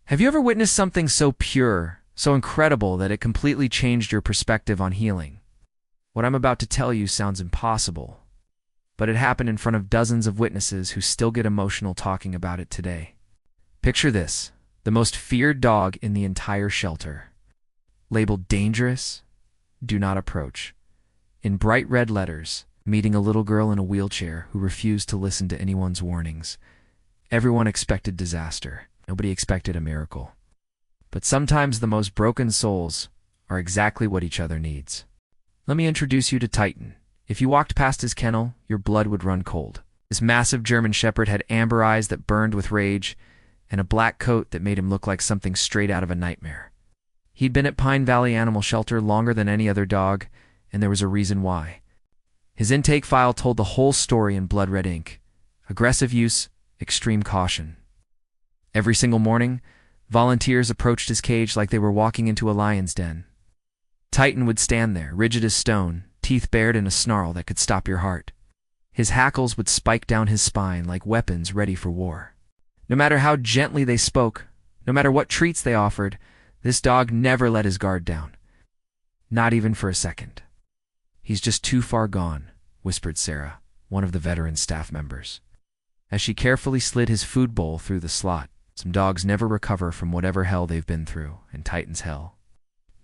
Have you ever witnessed something so pure, so incredible that it completely changed your perspective on healing? What I'm about to tell you sounds impossible, but it happened in front of dozens of witnesses who still get emotional talking about it today. Picture this: the most feared dog in the entire shelter. Labeled dangerous, do not approach. In bright red letters, meeting a little girl in a wheelchair who refused to listen to anyone's warnings. Everyone expected disaster. Nobody expected a miracle. But sometimes the most broken souls are exactly what each other needs. Let me introduce you to Titan. If you walked past his kennel, your blood would run cold. This massive German Shepherd had amber eyes that burned with rage and a black coat that made him look like something straight out of a nightmare. He'd been at Pine Valley Animal Shelter longer than any other dog, and there was a reason why. His intake file told the whole story in blood red ink. Aggressive use, extreme caution. Every single morning, volunteers approached his cage like they were walking into a lion's den. Titan would stand there, rigid as stone, teeth bared in a snarl that could stop your heart. His hackles would spike down his spine like weapons ready for war. No matter how gently they spoke, no matter what treats they offered, this dog never let his guard down. Not even for a second. "He's just too far gone," whispered Sarah, one of the veteran staff members, as she carefully slid his food bowl through the slot. Some dogs never recover from whatever hell they've been through, and Titan's hell.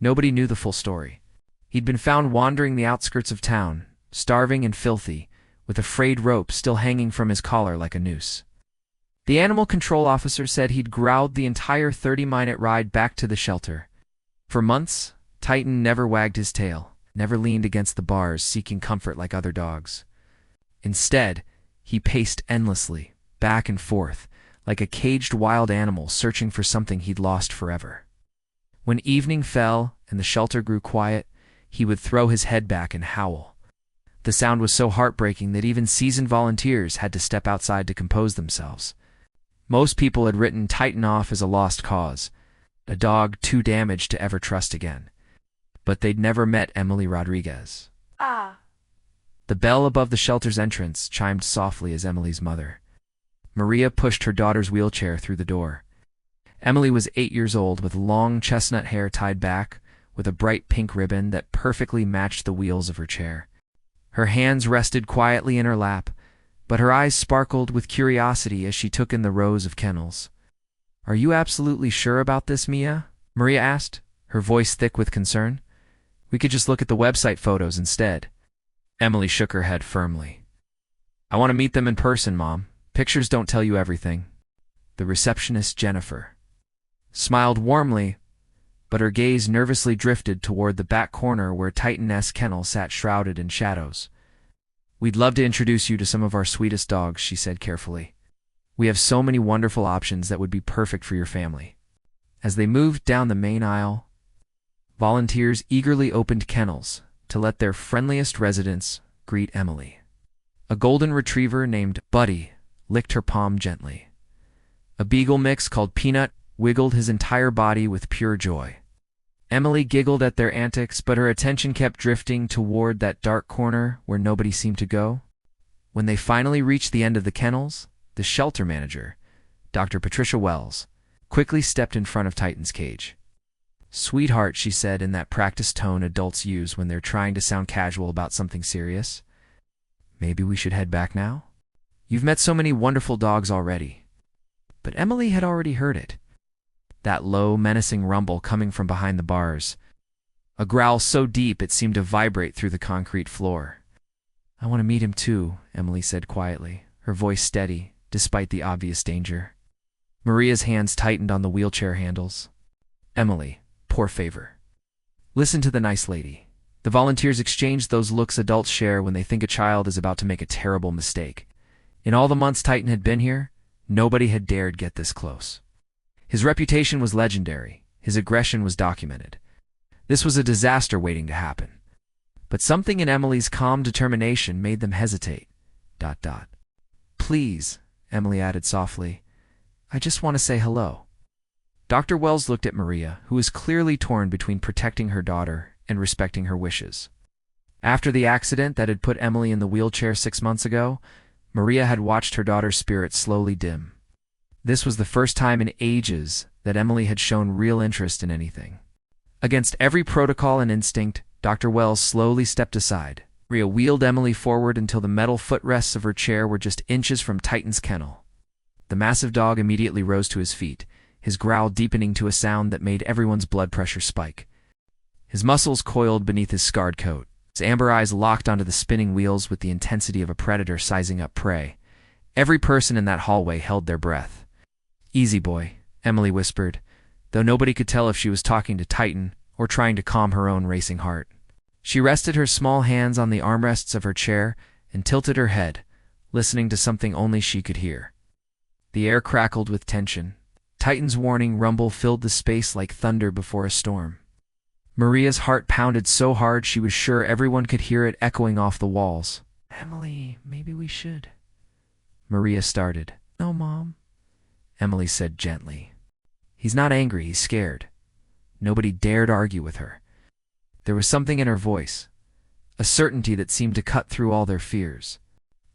Nobody knew the full story. He'd been found wandering the outskirts of town, starving and filthy, with a frayed rope still hanging from his collar like a noose. The animal control officer said he'd growled the entire 30-minute ride back to the shelter. For months, Titan never wagged his tail, never leaned against the bars seeking comfort like other dogs. Instead, he paced endlessly, back and forth, like a caged wild animal searching for something he'd lost forever. When evening fell and the shelter grew quiet, he would throw his head back and howl. The sound was so heartbreaking that even seasoned volunteers had to step outside to compose themselves. Most people had written Titan off as a lost cause, a dog too damaged to ever trust again. But they'd never met Emily Rodriguez. The bell above the shelter's entrance chimed softly as Emily's mother, Maria, pushed her daughter's wheelchair through the door. Emily was 8 years old, with long chestnut hair tied back, with a bright pink ribbon that perfectly matched the wheels of her chair. Her hands rested quietly in her lap, but her eyes sparkled with curiosity as she took in the rows of kennels. "Are you absolutely sure about this, Mia?" Maria asked, her voice thick with concern. "We could just look at the website photos instead." Emily shook her head firmly. "I want to meet them in person, Mom. Pictures don't tell you everything." The receptionist, Jennifer, smiled warmly, but her gaze nervously drifted toward the back corner where Titan-esque kennel sat shrouded in shadows. "We'd love to introduce you to some of our sweetest dogs," she said carefully. "We have so many wonderful options that would be perfect for your family." As they moved down the main aisle, volunteers eagerly opened kennels to let their friendliest residents greet Emily. A golden retriever named Buddy licked her palm gently. A beagle mix called Peanut wiggled his entire body with pure joy. Emily giggled at their antics, but her attention kept drifting toward that dark corner where nobody seemed to go. When they finally reached the end of the kennels, the shelter manager, Dr. Patricia Wells, quickly stepped in front of Titan's cage. "Sweetheart," she said in that practiced tone adults use when they're trying to sound casual about something serious, "maybe we should head back now? You've met so many wonderful dogs already." But Emily had already heard it. That low, menacing rumble coming from behind the bars. A growl so deep it seemed to vibrate through the concrete floor. "I want to meet him too," Emily said quietly, her voice steady, despite the obvious danger. Maria's hands tightened on the wheelchair handles. "Emily, poor favor. Listen to the nice lady." The volunteers exchanged those looks adults share when they think a child is about to make a terrible mistake. In all the months Titan had been here, nobody had dared get this close. His reputation was legendary. His aggression was documented. This was a disaster waiting to happen. But something in Emily's calm determination made them hesitate. "Please," Emily added softly, "I just want to say hello." Dr. Wells looked at Maria, who was clearly torn between protecting her daughter and respecting her wishes. After the accident that had put Emily in the wheelchair 6 months ago, Maria had watched her daughter's spirit slowly dim. This was the first time in ages that Emily had shown real interest in anything. Against every protocol and instinct, Dr. Wells slowly stepped aside. Maria wheeled Emily forward until the metal footrests of her chair were just inches from Titan's kennel. The massive dog immediately rose to his feet, his growl deepening to a sound that made everyone's blood pressure spike. His muscles coiled beneath his scarred coat. His amber eyes locked onto the spinning wheels with the intensity of a predator sizing up prey. Every person in that hallway held their breath. "Easy, boy," Emily whispered, though nobody could tell if she was talking to Titan or trying to calm her own racing heart. She rested her small hands on the armrests of her chair and tilted her head, listening to something only she could hear. The air crackled with tension. Titan's warning rumble filled the space like thunder before a storm. Maria's heart pounded so hard she was sure everyone could hear it echoing off the walls. "Emily, maybe we should." Maria started. "No, Mom," Emily said gently. "He's not angry, he's scared." Nobody dared argue with her. There was something in her voice, a certainty that seemed to cut through all their fears.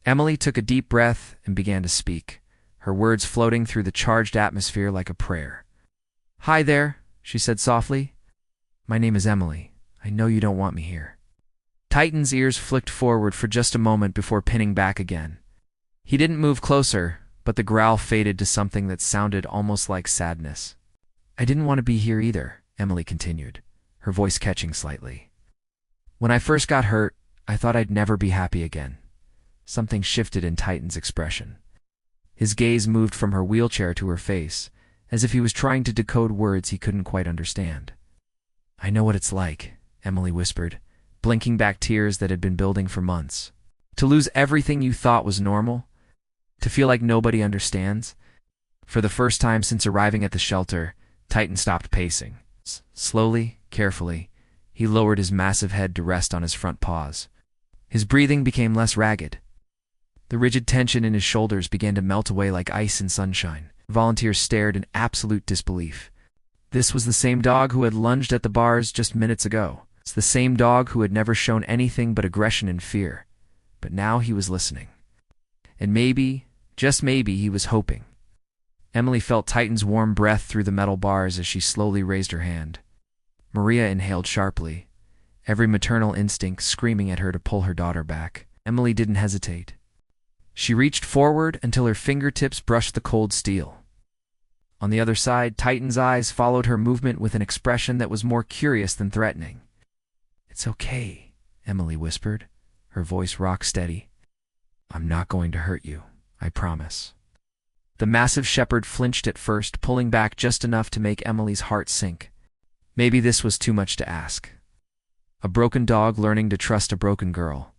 Emily took a deep breath and began to speak, her words floating through the charged atmosphere like a prayer. "Hi there," she said softly. "My name is Emily. I know you don't want me here." Titan's ears flicked forward for just a moment before pinning back again. He didn't move closer, but the growl faded to something that sounded almost like sadness. "I didn't want to be here either," Emily continued, her voice catching slightly. "When I first got hurt, I thought I'd never be happy again." Something shifted in Titan's expression. His gaze moved from her wheelchair to her face, as if he was trying to decode words he couldn't quite understand. "I know what it's like," Emily whispered, blinking back tears that had been building for months. "To lose everything you thought was normal? To feel like nobody understands?" For the first time since arriving at the shelter, Titan stopped pacing. Slowly, carefully, he lowered his massive head to rest on his front paws. His breathing became less ragged. The rigid tension in his shoulders began to melt away like ice in sunshine. Volunteers stared in absolute disbelief. This was the same dog who had lunged at the bars just minutes ago. It's the same dog who had never shown anything but aggression and fear. But now he was listening. And maybe, just maybe, he was hoping. Emily felt Titan's warm breath through the metal bars as she slowly raised her hand. Maria inhaled sharply, every maternal instinct screaming at her to pull her daughter back. Emily didn't hesitate. She reached forward until her fingertips brushed the cold steel. On the other side, Titan's eyes followed her movement with an expression that was more curious than threatening. "It's okay," Emily whispered, her voice rock steady. "I'm not going to hurt you, I promise." The massive shepherd flinched at first, pulling back just enough to make Emily's heart sink. Maybe this was too much to ask. A broken dog learning to trust a broken girl.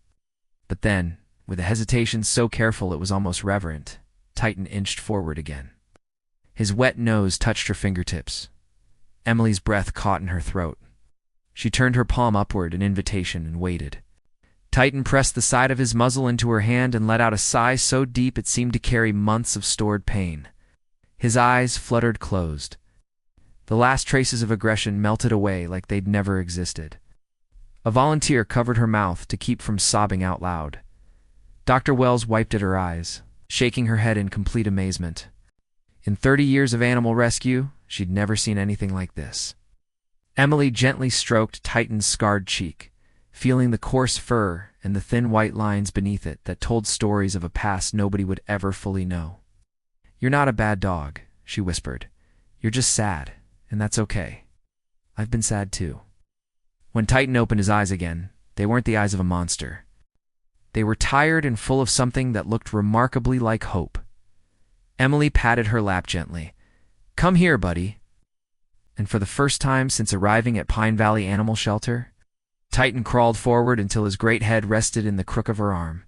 But then, with a hesitation so careful it was almost reverent, Titan inched forward again. His wet nose touched her fingertips. Emily's breath caught in her throat. She turned her palm upward, an invitation, and waited. Titan pressed the side of his muzzle into her hand and let out a sigh so deep it seemed to carry months of stored pain. His eyes fluttered closed. The last traces of aggression melted away like they'd never existed. A volunteer covered her mouth to keep from sobbing out loud. Dr. Wells wiped at her eyes, shaking her head in complete amazement. In 30 years of animal rescue, she'd never seen anything like this. Emily gently stroked Titan's scarred cheek, feeling the coarse fur and the thin white lines beneath it that told stories of a past nobody would ever fully know. "You're not a bad dog," she whispered. "You're just sad, and that's okay. I've been sad too." When Titan opened his eyes again, they weren't the eyes of a monster. They were tired and full of something that looked remarkably like hope. Emily patted her lap gently. "Come here, buddy." And for the first time since arriving at Pine Valley Animal Shelter, Titan crawled forward until his great head rested in the crook of her arm.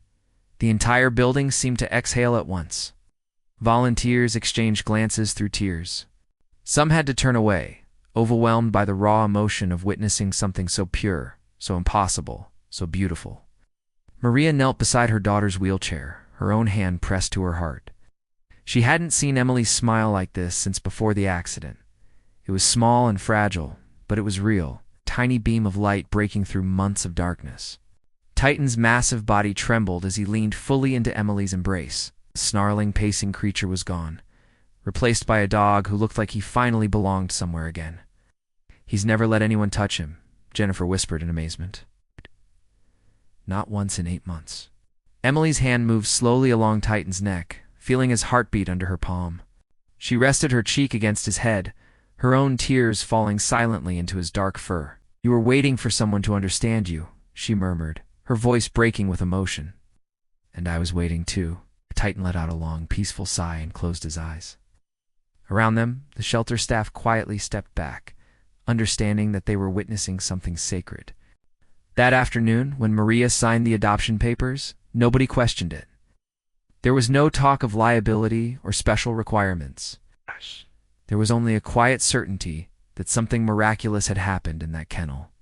The entire building seemed to exhale at once. Volunteers exchanged glances through tears. Some had to turn away, overwhelmed by the raw emotion of witnessing something so pure, so impossible, so beautiful. Maria knelt beside her daughter's wheelchair, her own hand pressed to her heart. She hadn't seen Emily smile like this since before the accident. It was small and fragile, but it was real. Tiny beam of light breaking through months of darkness. Titan's massive body trembled as he leaned fully into Emily's embrace. The snarling, pacing creature was gone. replaced by a dog who looked like he finally belonged somewhere again. "He's never let anyone touch him," Jennifer whispered in amazement. "Not once in 8 months." Emily's hand moved slowly along Titan's neck, feeling his heartbeat under her palm. She rested her cheek against his head, her own tears falling silently into his dark fur. "You were waiting for someone to understand you," she murmured, her voice breaking with emotion. "And I was waiting too." Titan let out a long, peaceful sigh and closed his eyes. Around them, the shelter staff quietly stepped back, understanding that they were witnessing something sacred. That afternoon, when Maria signed the adoption papers, nobody questioned it. There was no talk of liability or special requirements. There was only a quiet certainty that something miraculous had happened in that kennel.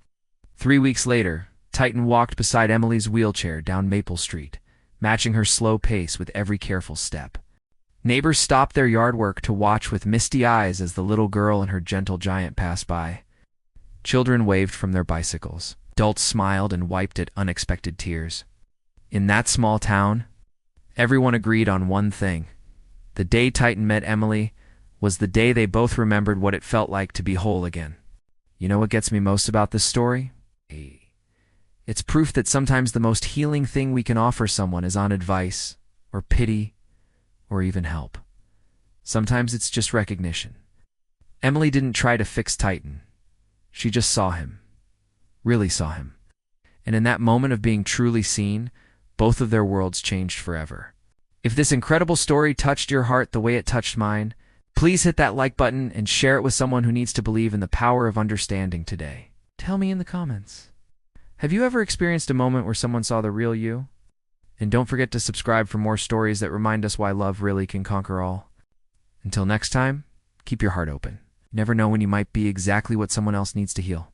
3 weeks later, Titan walked beside Emily's wheelchair down Maple Street, matching her slow pace with every careful step. Neighbors stopped their yard work to watch with misty eyes as the little girl and her gentle giant passed by. Children waved from their bicycles. Adults smiled and wiped at unexpected tears. In that small town, everyone agreed on one thing. The day Titan met Emily was the day they both remembered what it felt like to be whole again. You know what gets me most about this story? It's proof that sometimes the most healing thing we can offer someone is on advice, or pity, or even help. Sometimes it's just recognition. Emily didn't try to fix Titan. She just saw him. Really saw him. And in that moment of being truly seen, both of their worlds changed forever. If this incredible story touched your heart the way it touched mine, please hit that like button and share it with someone who needs to believe in the power of understanding today. Tell me in the comments. Have you ever experienced a moment where someone saw the real you? And don't forget to subscribe for more stories that remind us why love really can conquer all. Until next time, keep your heart open. You never know when you might be exactly what someone else needs to heal.